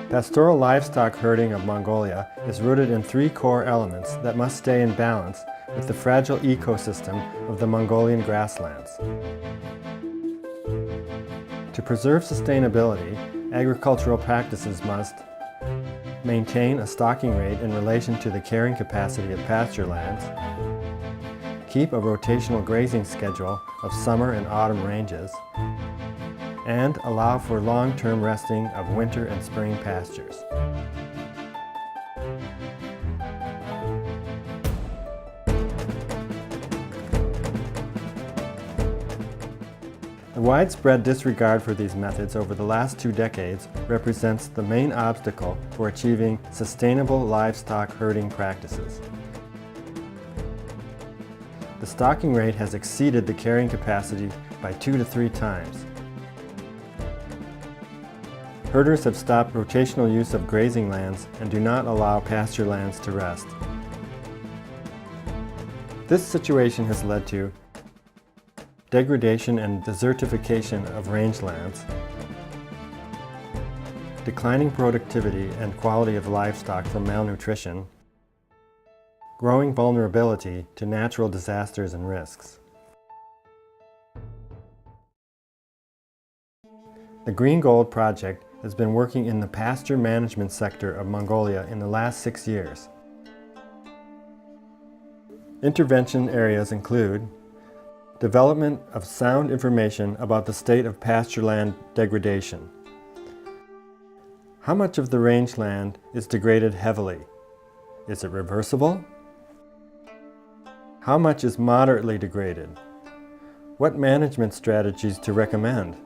Pastoral livestock herding of Mongolia is rooted in three core elements that must stay in balance with the fragile ecosystem of the Mongolian grasslands. To preserve sustainability, agricultural practices must maintain a stocking rate in relation to the carrying capacity of pasture lands, keep a rotational grazing schedule of summer and autumn ranges, and allow for long-term resting of winter and spring pastures. The widespread disregard for these methods over the last 2 decades represents the main obstacle for achieving sustainable livestock herding practices. The stocking rate has exceeded the carrying capacity by 2 to 3 times. Herders have stopped rotational use of grazing lands and do not allow pasture lands to rest. This situation has led to degradation and desertification of rangelands, declining productivity and quality of livestock from malnutrition, growing vulnerability to natural disasters and risks. The Green Gold Project has been working in the pasture management sector of Mongolia in the last 6 years. Intervention areas include development of sound information about the state of pastureland degradation. How much of the rangeland is degraded heavily? Is it reversible? How much is moderately degraded? What management strategies to recommend?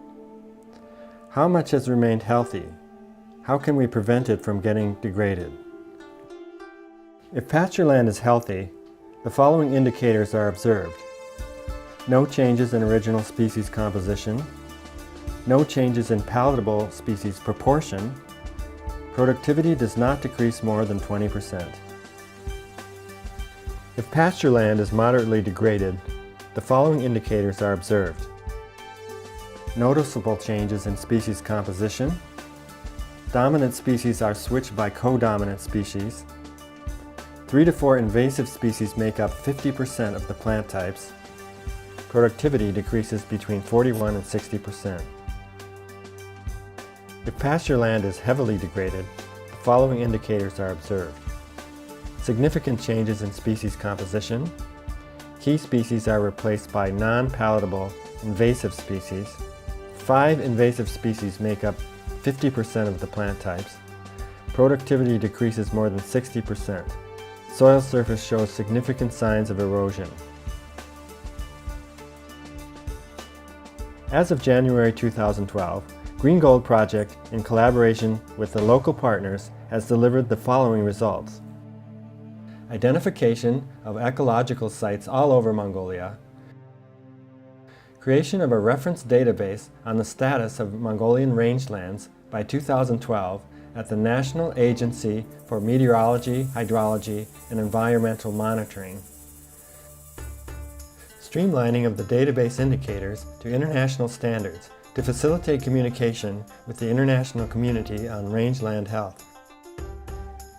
How much has remained healthy? How can we prevent it from getting degraded? If pastureland is healthy, the following indicators are observed. No changes in original species composition, no changes in palatable species proportion, productivity does not decrease more than 20%. If pastureland is moderately degraded, the following indicators are observed. Noticeable changes in species composition. Dominant species are switched by co-dominant species. 3 to 4 invasive species make up 50% of the plant types. Productivity decreases between 41 and 60%. If pastureland is heavily degraded, the following indicators are observed. Significant changes in species composition. Key species are replaced by non-palatable invasive species. 5 invasive species make up 50% of the plant types. Productivity decreases more than 60%. Soil surface shows significant signs of erosion. As of January 2012, Green Gold Project, in collaboration with the local partners, has delivered the following results. Identification of ecological sites all over Mongolia, creation of a reference database on the status of Mongolian rangelands by 2012 at the National Agency for Meteorology, Hydrology, and Environmental Monitoring. Streamlining of the database indicators to international standards to facilitate communication with the international community on rangeland health.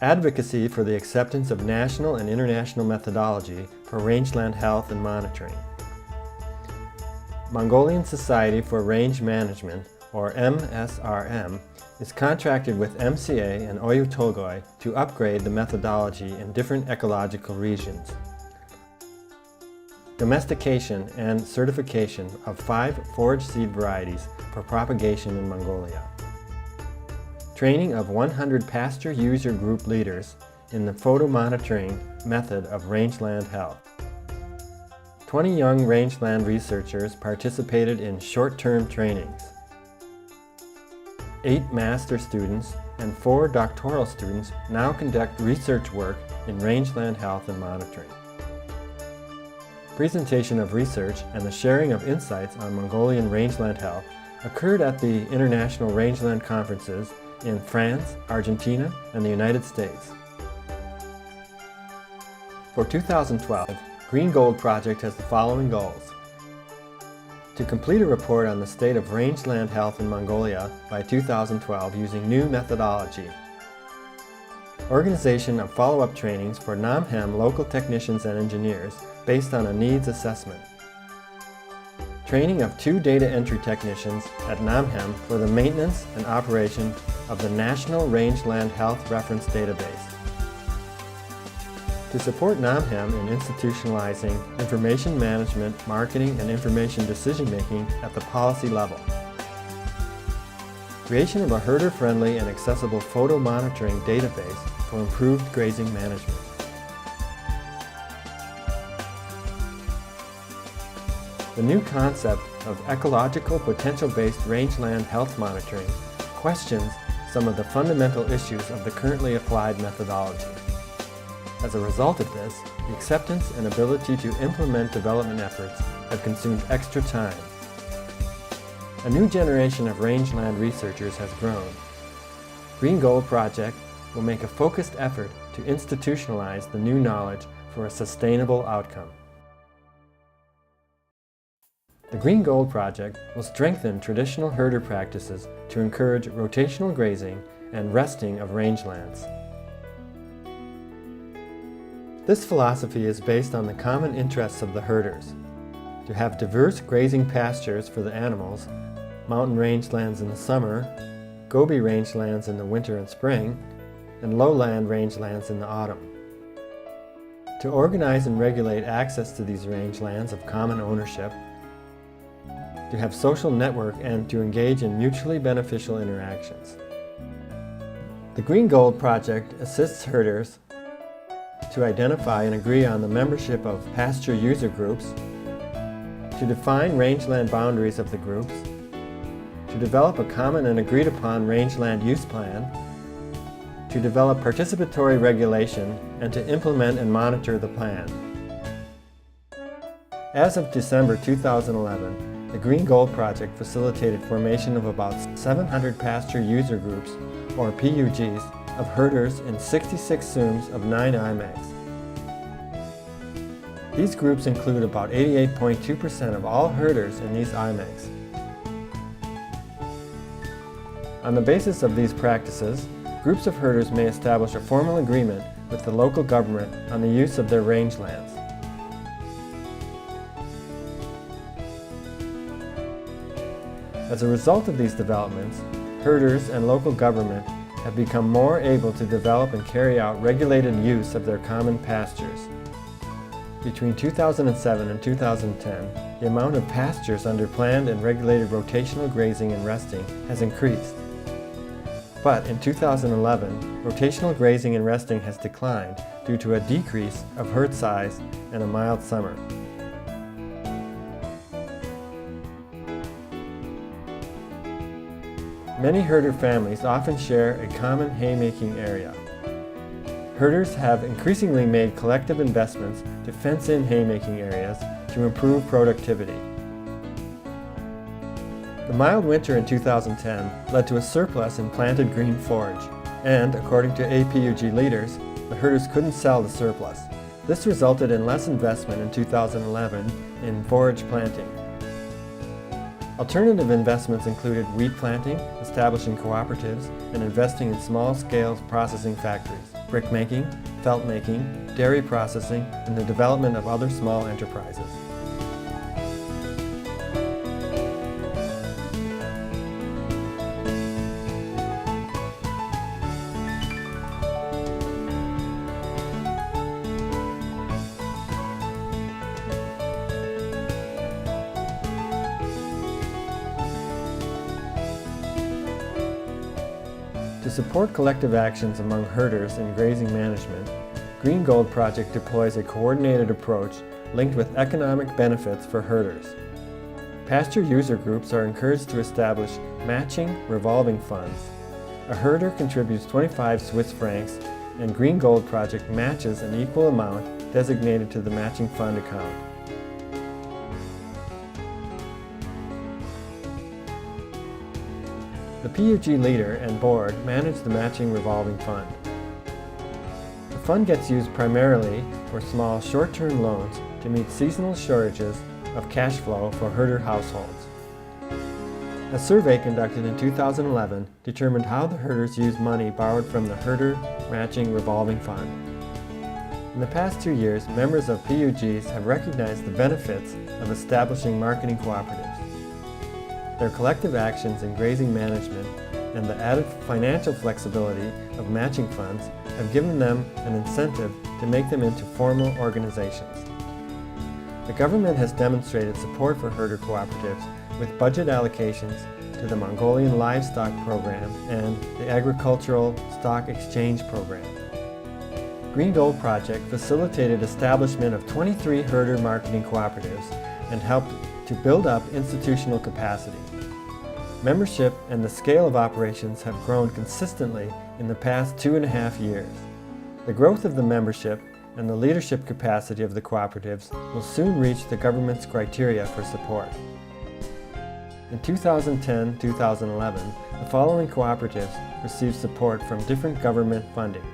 Advocacy for the acceptance of national and international methodology for rangeland health and monitoring. Mongolian Society for Range Management, or MSRM, is contracted with MCA and Oyu Tolgoi to upgrade the methodology in different ecological regions. Domestication and certification of 5 forage seed varieties for propagation in Mongolia. Training of 100 pasture user group leaders in the photo monitoring method of rangeland health. 20 young rangeland researchers participated in short-term trainings. 8 master students and 4 doctoral students now conduct research work in rangeland health and monitoring. Presentation of research and the sharing of insights on Mongolian rangeland health occurred at the International Rangeland Conferences in France, Argentina, and the United States. For 2012, Green Gold Project has the following goals. to complete a report on the state of rangeland health in Mongolia by 2012 using new methodology. Organization of follow-up trainings for Namham local technicians and engineers based on a needs assessment. Training of 2 data entry technicians at Namham for the maintenance and operation of the National Rangeland Health Reference Database. To support Namham in institutionalizing information management, marketing, and information decision-making at the policy level. Creation of a herder-friendly and accessible photo monitoring database for improved grazing management. The new concept of ecological potential-based rangeland health monitoring questions some of the fundamental issues of the currently applied methodology. As a result of this, the acceptance and ability to implement development efforts have consumed extra time. A new generation of rangeland researchers has grown. Green Gold Project will make a focused effort to institutionalize the new knowledge for a sustainable outcome. The Green Gold Project will strengthen traditional herder practices to encourage rotational grazing and resting of rangelands. This philosophy is based on the common interests of the herders, to have diverse grazing pastures for the animals, mountain rangelands in the summer, Gobi rangelands in the winter and spring, and lowland rangelands in the autumn. To organize and regulate access to these rangelands of common ownership, to have social network and to engage in mutually beneficial interactions. The Green Gold Project assists herders to identify and agree on the membership of pasture user groups, to define rangeland boundaries of the groups, to develop a common and agreed upon rangeland use plan, to develop participatory regulation, and to implement and monitor the plan. As of December 2011, the Green Gold Project facilitated formation of about 700 pasture user groups, or PUGs, of herders in 66 SUMs of 9 IMEGs. These groups include about 88.2% of all herders in these IMEGs. On the basis of these practices, groups of herders may establish a formal agreement with the local government on the use of their rangelands. As a result of these developments, herders and local government have become more able to develop and carry out regulated use of their common pastures. Between 2007 and 2010, the amount of pastures under planned and regulated rotational grazing and resting has increased. But in 2011, rotational grazing and resting has declined due to a decrease of herd size and a mild summer. Many herder families often share a common haymaking area. Herders have increasingly made collective investments to fence in haymaking areas to improve productivity. The mild winter in 2010 led to a surplus in planted green forage, and according to APUG leaders, the herders couldn't sell the surplus. This resulted in less investment in 2011 in forage planting. Alternative investments included wheat planting, establishing cooperatives, and investing in small-scale processing factories, brick making, felt making, dairy processing, and the development of other small enterprises. To support collective actions among herders in grazing management, Green Gold Project deploys a coordinated approach linked with economic benefits for herders. Pasture user groups are encouraged to establish matching revolving funds. A herder contributes 25 Swiss francs and Green Gold Project matches an equal amount designated to the matching fund account. The PUG leader and board manage the matching revolving fund. The fund gets used primarily for small short-term loans to meet seasonal shortages of cash flow for herder households. A survey conducted in 2011 determined how the herders use money borrowed from the Herder Matching Revolving Fund. In the past 2 years, members of PUGs have recognized the benefits of establishing marketing cooperatives. Their collective actions in grazing management and the added financial flexibility of matching funds have given them an incentive to make them into formal organizations. The government has demonstrated support for herder cooperatives with budget allocations to the Mongolian Livestock Program and the Agricultural Stock Exchange Program. Green Gold Project facilitated establishment of 23 herder marketing cooperatives and helped to build up institutional capacity. Membership and the scale of operations have grown consistently in the past 2.5 years. The growth of the membership and the leadership capacity of the cooperatives will soon reach the government's criteria for support. In 2010-2011, the following cooperatives received support from different government funding.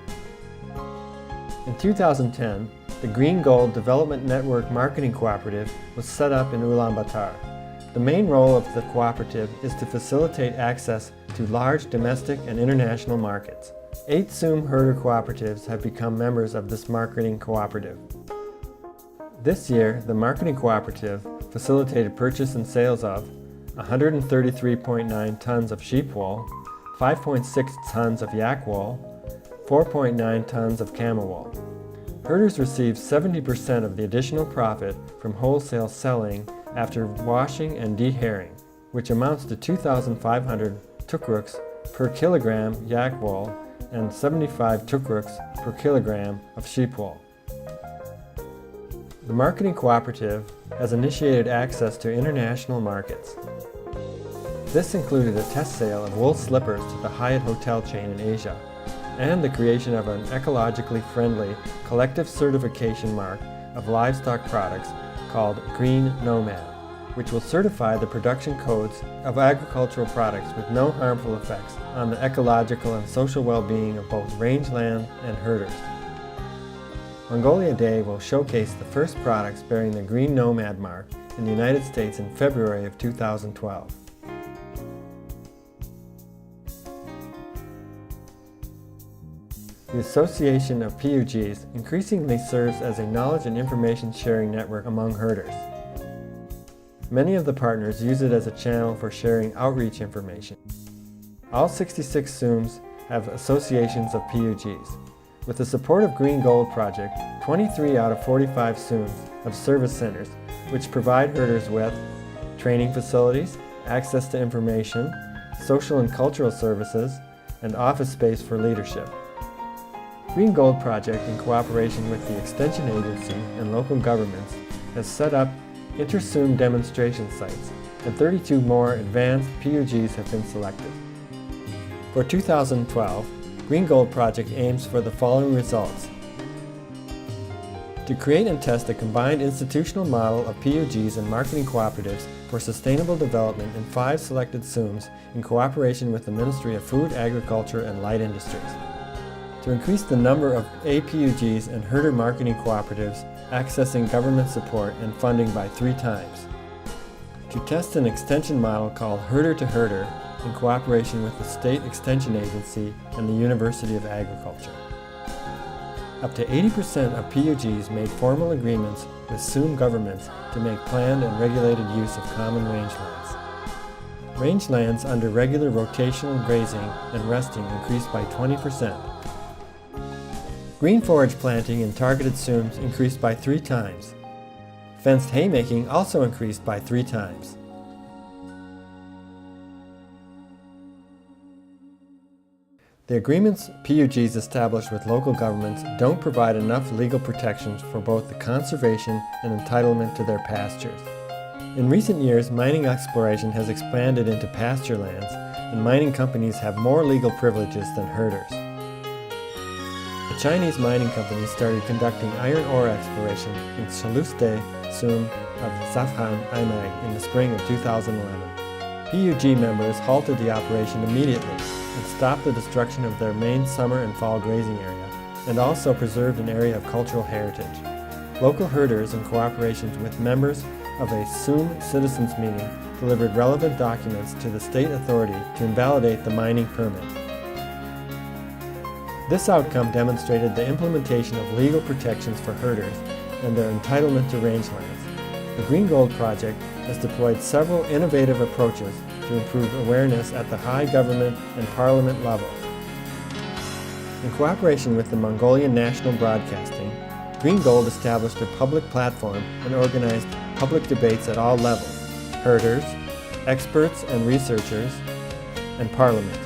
In 2010, the Green Gold Development Network Marketing Cooperative was set up in Ulaanbaatar. The main role of the cooperative is to facilitate access to large domestic and international markets. 8 Suum herder cooperatives have become members of this marketing cooperative. This year, the marketing cooperative facilitated purchase and sales of 133.9 tons of sheep wool, 5.6 tons of yak wool, 4.9 tons of camel wool. Herders receive 70% of the additional profit from wholesale selling after washing and dehairing, which amounts to 2,500 tukruks per kilogram yak wool and 75 tukruks per kilogram of sheep wool. The marketing cooperative has initiated access to international markets. This included a test sale of wool slippers to the Hyatt hotel chain in Asia, and the creation of an ecologically friendly collective certification mark of livestock products called Green Nomad, which will certify the production codes of agricultural products with no harmful effects on the ecological and social well-being of both rangeland and herders. Mongolia Day will showcase the first products bearing the Green Nomad mark in the United States in February of 2012. The Association of PUGs increasingly serves as a knowledge and information sharing network among herders. Many of the partners use it as a channel for sharing outreach information. All 66 Suums have associations of PUGs. With the support of Green Gold Project, 23 out of 45 Suums have service centers, which provide herders with training facilities, access to information, social and cultural services, and office space for leadership. Green Gold Project, in cooperation with the Extension Agency and local governments, has set up inter-Suum demonstration sites, and 32 more advanced PUGs have been selected. For 2012, Green Gold Project aims for the following results: to create and test a combined institutional model of PUGs and marketing cooperatives for sustainable development in 5 selected Suums in cooperation with the Ministry of Food, Agriculture and Light Industries. To increase the number of APUGs and herder marketing cooperatives accessing government support and funding by 3 times. To test an extension model called Herder to Herder in cooperation with the State Extension Agency and the University of Agriculture. Up to 80% of PUGs made formal agreements with Suum governments to make planned and regulated use of common rangelands. Rangelands under regular rotational grazing and resting increased by 20%. Green forage planting in targeted Suums increased by 3 times. Fenced haymaking also increased by 3 times. The agreements PUGs establish with local governments don't provide enough legal protections for both the conservation and entitlement to their pastures. In recent years, mining exploration has expanded into pasture lands, and mining companies have more legal privileges than herders. A Chinese mining company started conducting iron ore exploration in Chalustay Suum of Safhan Aimag in the spring of 2011. PUG members halted the operation immediately and stopped the destruction of their main summer and fall grazing area, and also preserved an area of cultural heritage. Local herders, in cooperation with members of a Zoom citizens meeting delivered relevant documents to the state authority to invalidate the mining permit. This outcome demonstrated the implementation of legal protections for herders and their entitlement to rangelands. The Green Gold Project has deployed several innovative approaches to improve awareness at the high government and parliament levels. In cooperation with the Mongolian National Broadcasting, Green Gold established a public platform and organized public debates at all levels: herders, experts and researchers, and parliament.